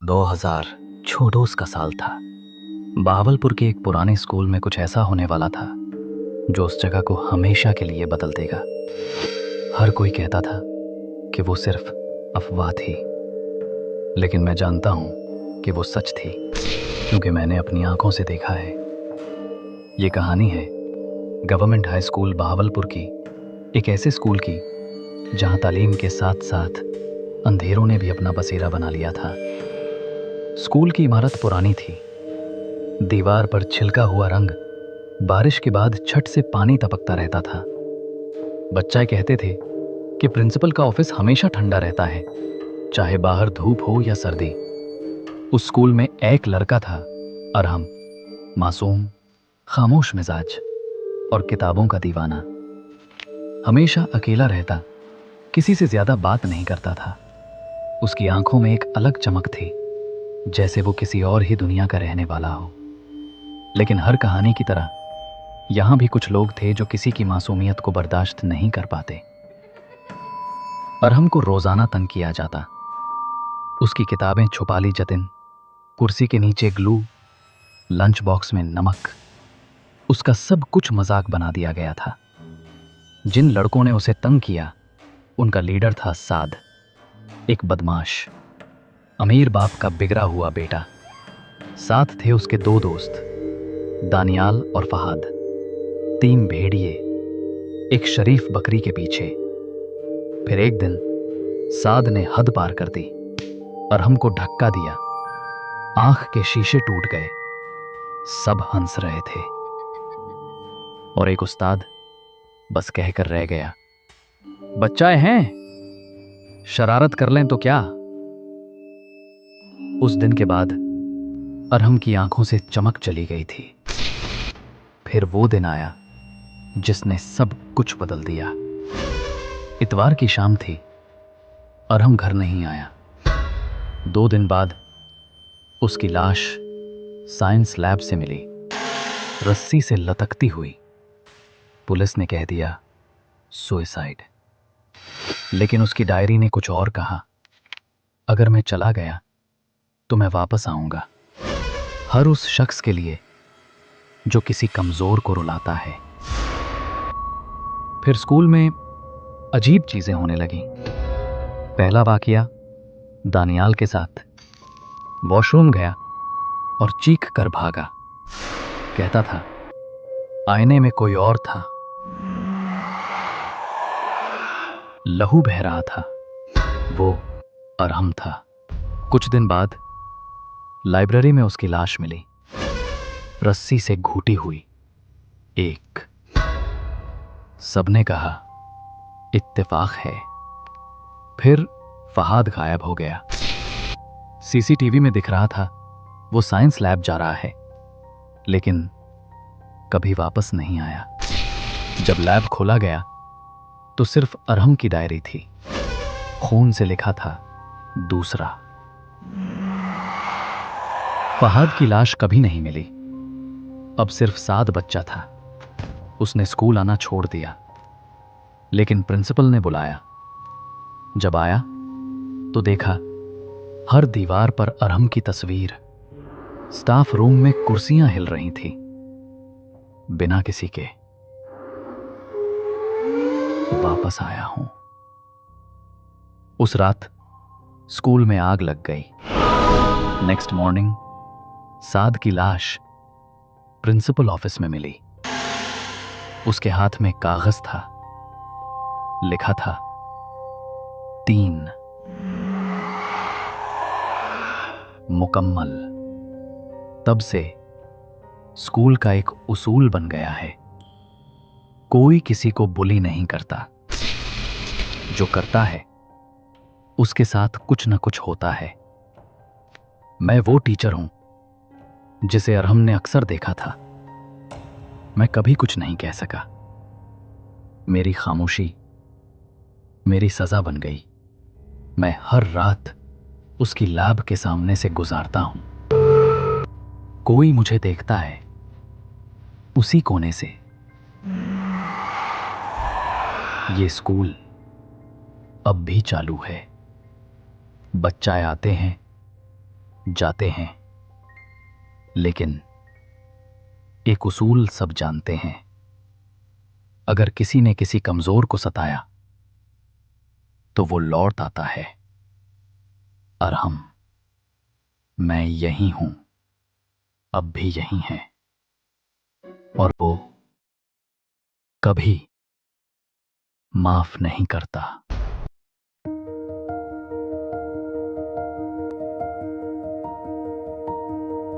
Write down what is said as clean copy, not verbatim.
2000 छोडोस का साल था। बहावलपुर के एक पुराने स्कूल में कुछ ऐसा होने वाला था जो उस जगह को हमेशा के लिए बदल देगा। हर कोई कहता था कि वो सिर्फ अफवाह थी, लेकिन मैं जानता हूं कि वो सच थी, क्योंकि मैंने अपनी आंखों से देखा है। ये कहानी है गवर्नमेंट हाई स्कूल बहावलपुर की, एक ऐसे स्कूल की जहां तालीम के साथ साथ अंधेरों ने भी अपना बसेरा बना लिया था। स्कूल की इमारत पुरानी थी। दीवार पर छिलका हुआ रंग बारिश के बाद छत से पानी टपकता रहता था। बच्चे कहते थे कि प्रिंसिपल का ऑफिस हमेशा ठंडा रहता है, चाहे बाहर धूप हो या सर्दी। उस स्कूल में एक लड़का था, अरहम, मासूम, खामोश मिजाज और किताबों का दीवाना। हमेशा अकेला रहता, किसी से ज्यादा बात नहीं करता था। उसकी आंखों में एक अलग चमक थी, जैसे वो किसी और ही दुनिया का रहने वाला हो। लेकिन हर कहानी की तरह यहां भी कुछ लोग थे जो किसी की मासूमियत को बर्दाश्त नहीं कर पाते। अरहम को रोजाना तंग किया जाता। उसकी किताबें छुपा ली जतिन, कुर्सी के नीचे ग्लू, लंच बॉक्स में नमक, उसका सब कुछ मजाक बना दिया गया था। जिन लड़कों ने उसे तंग किया, उनका लीडर था साद, एक बदमाश, अमीर बाप का बिगड़ा हुआ बेटा। साथ थे उसके दो दोस्त, दानियाल और फहाद, तीन भेड़िए, एक शरीफ बकरी के पीछे। फिर एक दिन साद ने हद पार कर दी और हमको धक्का दिया। आंख के शीशे टूट गए। सब हंस रहे थे और एक उस्ताद बस कहकर रह गया, बच्चे हैं, शरारत कर लें तो क्या। उस दिन के बाद अरहम की आंखों से चमक चली गई थी। फिर वो दिन आया जिसने सब कुछ बदल दिया। इतवार की शाम थी। अरहम घर नहीं आया। 2 दिन बाद उसकी लाश साइंस लैब से मिली, रस्सी से लटकती हुई। पुलिस ने कह दिया सुसाइड, लेकिन उसकी डायरी ने कुछ और कहा। अगर मैं चला गया तो मैं वापस आऊंगा, हर उस शख्स के लिए जो किसी कमजोर को रुलाता है। फिर स्कूल में अजीब चीजें होने लगी। पहला वाकया दानियाल के साथ। वॉशरूम गया और चीख कर भागा। कहता था आईने में कोई और था, लहू बह रहा था, वो अरहम था। कुछ दिन बाद लाइब्रेरी में उसकी लाश मिली, रस्सी से घूटी हुई। एक सबने कहा इत्तेफाक है। फिर फहाद गायब हो गया। सीसीटीवी में दिख रहा था वो साइंस लैब जा रहा है, लेकिन कभी वापस नहीं आया। जब लैब खोला गया तो सिर्फ अरहम की डायरी थी। खून से लिखा था दूसरा। फहाद की लाश कभी नहीं मिली। अब सिर्फ साद बच्चा था। उसने स्कूल आना छोड़ दिया, लेकिन प्रिंसिपल ने बुलाया। जब आया तो देखा हर दीवार पर अरहम की तस्वीर। स्टाफ रूम में कुर्सियां हिल रही थी, बिना किसी के। वापस आया हूं। उस रात स्कूल में आग लग गई। नेक्स्ट मॉर्निंग साद की लाश प्रिंसिपल ऑफिस में मिली। उसके हाथ में कागज था, लिखा था 3 मुकम्मल। तब से स्कूल का एक उसूल बन गया है, कोई किसी को बुली नहीं करता। जो करता है उसके साथ कुछ न कुछ होता है। मैं वो टीचर हूं जिसे अरहम ने अक्सर देखा था। मैं कभी कुछ नहीं कह सका। मेरी खामोशी मेरी सजा बन गई। मैं हर रात उसकी लैब के सामने से गुजारता हूं। कोई मुझे देखता है उसी कोने से। ये स्कूल अब भी चालू है। बच्चे आते हैं, जाते हैं, लेकिन एक उसूल सब जानते हैं। अगर किसी ने किसी कमजोर को सताया तो वो लौट आता है। अरहम, मैं यही हूं, अब भी यही है, और वो कभी माफ नहीं करता।